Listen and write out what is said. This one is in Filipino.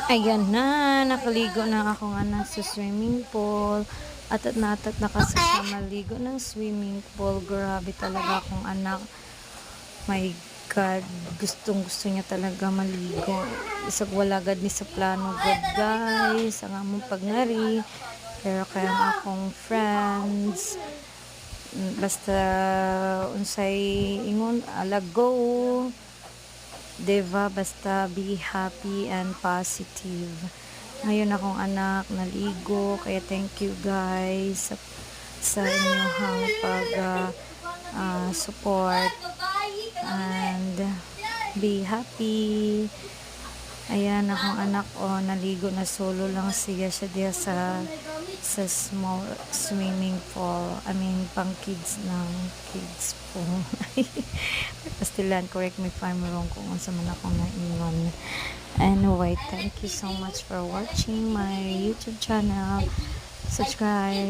Ayan na, nakaligo na akong anak sa swimming pool. Atat na kasi siya maligo ng swimming pool. Grabe talaga akong anak. My God, gustong gusto niya talaga maligo. Isag wala gad ni sa plano God guys. Ang among pagnari. Pero kaya ang akong friends. Basta unsay ingon alago. Diba? Basta be happy and positive. Ngayon akong anak naligo. Kaya thank you guys sa inyong pag support and be happy. Ayan akong anak naligo na solo lang siya diya sa small swimming pool. I mean pang kids ng kids pool. Pastilan, correct me if I'm wrong kung unsa man akong naingon. Anyway, thank you so much for watching my YouTube channel. Subscribe.